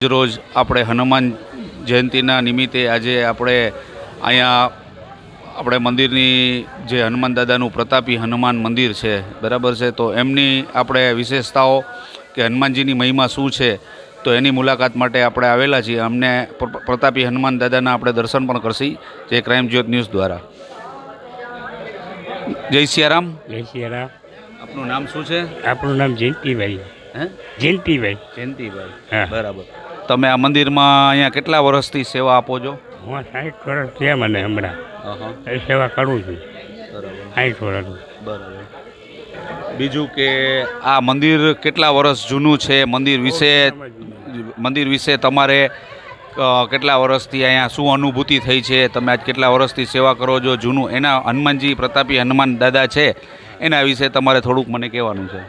રોજ આપણે હનુમાન જયંતિના નિમિત્તે આજે આપણે અહીંયા આપણે મંદિરની જે હનુમાન દાદાનું પ્રતાપી હનુમાન મંદિર છે, બરાબર છે, તો એમની આપણે વિશેષતાઓ કે હનુમાનજીની મહિમા શું છે તો એની મુલાકાત માટે આપણે આવેલા છીએ. અમને પ્રતાપી હનુમાન દાદાના આપણે દર્શન પણ કરશી જે ક્રાઇમ જ્યોત ન્યૂઝ દ્વારા. જય સિયારામ. જય સિયારામ. આપનું નામ શું છે? આપણું નામ જયંતિભાઈ. જયંતિભાઈ. જયંતિભાઈ, હા. બરાબર. તમે આ મંદિરમાં અહીંયા કેટલા વર્ષથી સેવા આપો છો? હું 60 વર્ષ થયા મને હમણાં. એ સેવા કરું છું. બરાબર. 60 વર્ષ. બરાબર. બીજું કે આ મંદિર કેટલા વર્ષ જૂનું છે? મંદિર વિશે તમારે કેટલા વર્ષથી અહીંયા શું અનુભૂતિ થઈ છે? તમે આજ કેટલા વર્ષથી સેવા કરો છો? જૂનું એના હનુમાનજી પ્રતાપી હનુમાન દાદા છે એના વિશે તમારે થોડુંક મને કહેવાનું છે.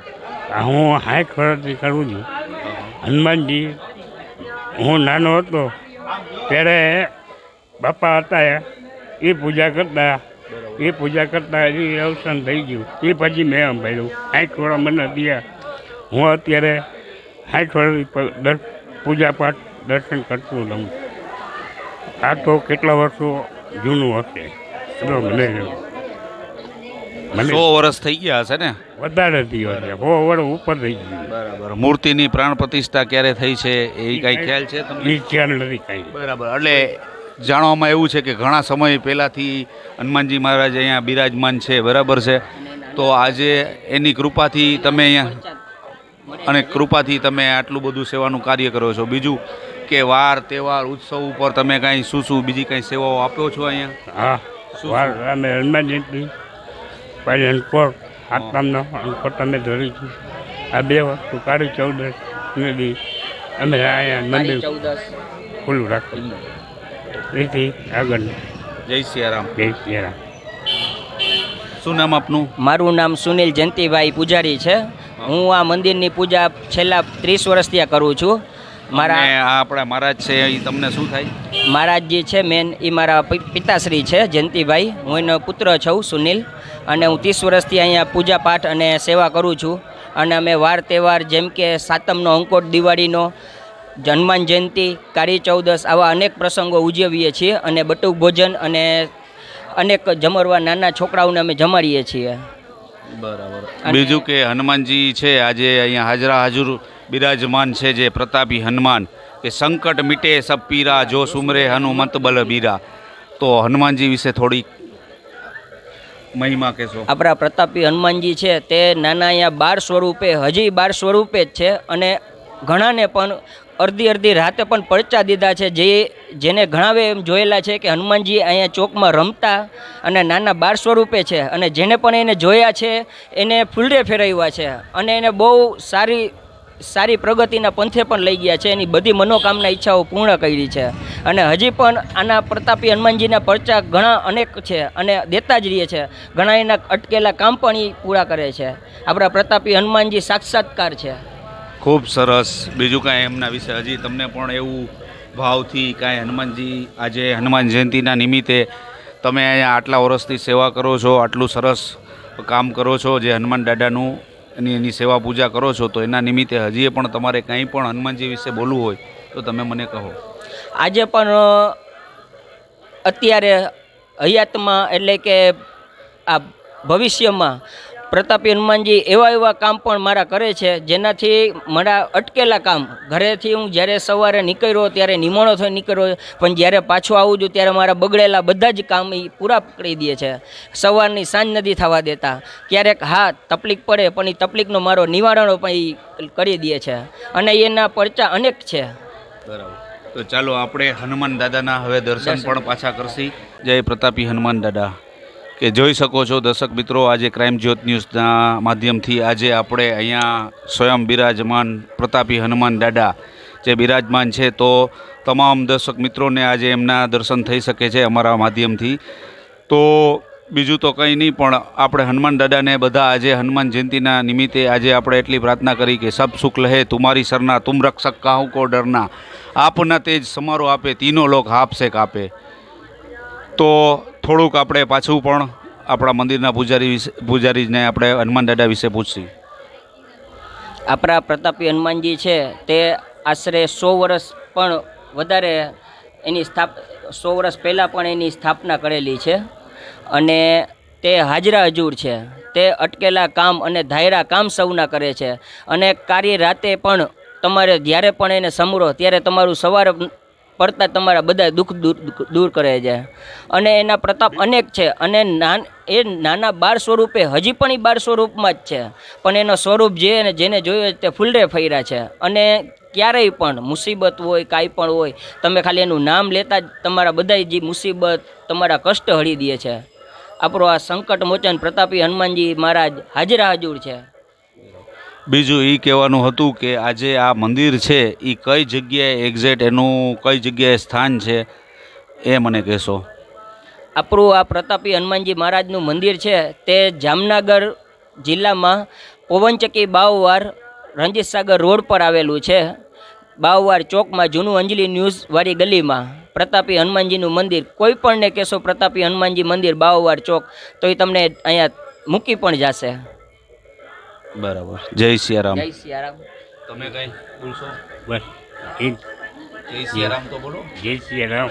હું 60 વર્ષથી કરું છું. હનુમાનજી હું નાનો હતો ત્યારે બાપા હતા એ પૂજા કરતા એ અવસાન થઈ ગયું. એ પછી મેં સંભાળ્યું. 60 વર્ષ મને થયા. હું અત્યારે 60 વર્ષ પૂજા પાઠ દર્શન કરતું રહું. આ તો કેટલા વર્ષો જૂનું હશે. મને 100 વર્ષ થઈ ગયા હશે ને? વધારે થયો છે. 100 વર્ષ ઉપર થઈ ગયું. બરાબર. મૂર્તિની પ્રાણ પ્રતિષ્ઠા ક્યારે થઈ છે એ કઈ ખ્યાલ છે તમને? એ ખ્યાલ નથી કાંઈ. બરાબર. એટલે જાણવામાં એવું છે કે ઘણા સમય પહેલાંથી હનુમાનજી મહારાજ અહીંયા બિરાજમાન છે, બરાબર છે. તો આજે એની કૃપાથી તમે અહીંયા અને કૃપાથી તમે આટલું બધું સેવાનું કાર્ય કરો છો. બીજું કે વાર તહેવાર ઉત્સવ ઉપર તમે કાંઈ શું બીજી કાંઈ સેવાઓ આપો છો અહીંયા? હા, અમે હનુમાન જયંતિ પછી અનકોટ આત્માનો અનકોટ અમે ધરી છું. આ 2 વસ્તુ કાળી 14 દી અમે અહીંયા મંદિર ખુલ્લું રાખીએ. તેથી આગળ. જય સિયારામ. જય સિયારામ. શું નામ આપનું? મારું નામ સુનિલ જયંતિભાઈ પૂજારી છે. હું આ મંદિરની પૂજા છેલ્લા 30 વર્ષથી કરું છું. મારા આપણા મહારાજ છે એ તમને શું થાય? મહારાજજી છે મેન એ મારા પિતાશ્રી છે જયંતિભાઈ. હું એનો પુત્ર છું સુનિલ, અને હું 30 વર્ષથી અહીંયા પૂજા પાઠ અને સેવા કરું છું. અને અમે વાર તહેવાર જેમ કે સાતમનો અંકોટ, દિવાળીનો, હનુમાન જયંતિ, કાળી 14 આવા અનેક પ્રસંગો ઉજવીએ છીએ. અને બટુક ભોજન અને અનેક જમરવા નાના છોકરાઓને અમે જમાડીએ છીએ. બરાબર. બીજું કે હનુમાનજી છે આજે અહીંયા હાજર બિરાજમાન છે જે પ્રતાપી હનુમાન, કે સંકટ મિટે સબ પીરા જો સુમરે હનુમંત બલબીરા. તો હનુમાનજી વિશે થોડી મહિમા કહેશો? આપણા પ્રતાપી હનુમાનજી છે તે નાના અહીંયા 12 સ્વરૂપે, હજી 12 સ્વરૂપે જ છે. અને ઘણાને પણ અડધી રાતે પણ પરચા દીધા છે. જેને ઘણાવે એમ જોયેલા છે કે હનુમાનજી અહીંયા ચોકમાં રમતા અને નાના 12 સ્વરૂપે છે. અને જેને પણ એને જોયા છે એને ફૂલડે ફેરવ્યા છે અને એને બહુ સારી પ્રગતિના પંથે પણ લઈ ગયા છે. એની બધી મનોકામના ઈચ્છાઓ પૂર્ણ કરી છે. અને હજી પણ આના પ્રતાપી હનુમાનજીના પરચા ઘણા અનેક છે અને દેતા જ રહીએ છે. ઘણા એના અટકેલા કામ પણ એ પૂરા કરે છે. આપણા પ્રતાપી હનુમાનજી સાક્ષાત્કાર છે. ખૂબ સરસ. બીજું કાંઈ એમના વિશે હજી તમને પણ એવું ભાવથી કાંઈ હનુમાનજી આજે હનુમાન જયંતિના નિમિત્તે તમે અહીંયા આટલા વર્ષથી સેવા કરો છો, આટલું સરસ કામ કરો છો જે હનુમાન દાદાનું એની સેવા પૂજા કરો છો, તો એના નિમિત્તે હજી પણ તમારે કંઈ પણ હનુમાનજી વિશે બોલવું હોય તો તમે મને કહો. આજે પણ અત્યારે હયાતમાં એટલે કે આ ભવિષ્યમાં પ્રતાપી હનુમાનજી એવા કામ પણ મારા કરે છે જેનાથી મારા અટકેલા કામ, ઘરેથી હું જ્યારે સવારે નીકળ્યો ત્યારે નિમણો થઈ નીકળ્યો, પણ જ્યારે પાછો આવું છું ત્યારે મારા બગડેલા બધા જ કામ એ પૂરા પકડી દે છે. સવારની સાંજ નથી થવા દેતા. ક્યારેક હા તકલીફ પડે પણ એ તકલીફનો મારો નિવારણો પણ એ કરી દે છે. અને એના પરચા અનેક છે. બરાબર. તો ચાલો આપણે હનુમાન દાદાના હવે દર્શન પણ પાછા કરશી. જય પ્રતાપી હનુમાન દાદા. કે જોઈ શકો છો દર્શક મિત્રો, આજે ક્રાઇમ જ્યોત ન્યૂઝના માધ્યમથી આજે આપણે અહીંયા સ્વયં બિરાજમાન પ્રતાપી હનુમાન દાદા જે બિરાજમાન છે, તો તમામ દર્શક મિત્રોને આજે એમના દર્શન થઈ શકે છે અમારા માધ્યમથી. તો બીજું તો કંઈ નહીં, પણ આપણે હનુમાન દાદાને બધા આજે હનુમાન જયંતિના નિમિત્તે આજે આપણે એટલી પ્રાર્થના કરી કે સબ સુખ લહે તુમારી સરના, તુમ રક્ષક કાહુ કો ડરના, આપના તેજ સમારો આપે તીનો લોક હાપ સે કાપે. તો થોડુંક આપણે પાછું પણ આપણા મંદિરના પૂજારીને આપણે હનુમાન દાદા વિશે પૂછીએ. આપણા પ્રતાપી હનુમાનજી છે તે આશરે 100 વર્ષ પણ વધારે એની 100 વર્ષ પહેલાં પણ એની સ્થાપના કરેલી છે અને તે હાજરા હજૂર છે. તે અટકેલા કામ અને ધાયરા કામ સૌના કરે છે અને કાર્ય રાતે પણ તમારે જ્યારે પણ એને સમરો ત્યારે તમારું સવારે પડતા તમારા બધા દુઃખ દૂર કરે છે અને એના પ્રતાપ અનેક છે અને એ નાના બાળ સ્વરૂપે હજી પણ એ બાળ સ્વરૂપમાં જ છે, પણ એનો સ્વરૂપ જેને જોયો તે ફૂલરે ફર્યા છે અને ક્યારેય પણ મુસીબત હોય કાંઈ પણ હોય તમે ખાલી એનું નામ લેતા જ તમારા બધા જે મુસીબત તમારા કષ્ટ હળી દે છે. આપણો આ સંકટ મોચન પ્રતાપી હનુમાનજી મહારાજ હાજરા હજૂર છે. બીજું એ કહેવાનું હતું કે આજે આ મંદિર છે એ કઈ જગ્યાએ એક્ઝેક્ટ એનું કઈ જગ્યાએ સ્થાન છે એ મને કહેશો. આપણું આ પ્રતાપી હનુમાનજી મહારાજનું મંદિર છે તે જામનગર જિલ્લામાં પવનચક્કી બાવવાર રણજીત સાગર રોડ પર આવેલું છે. બાવવાર ચોકમાં જૂનું અંજલિ ન્યૂઝવાળી ગલીમાં પ્રતાપી હનુમાનજીનું મંદિર. કોઈ પણને કહેશો પ્રતાપી હનુમાનજી મંદિર બાવવાર ચોક તો એ તમને અહીંયા મૂકી પણ જશે. બરાબર. જય સિયારામ. જય સિયારામ. તમે કઈ બોલશો? બસ એ જય સિયારામ તો બોલો. જય શ્રી રામ.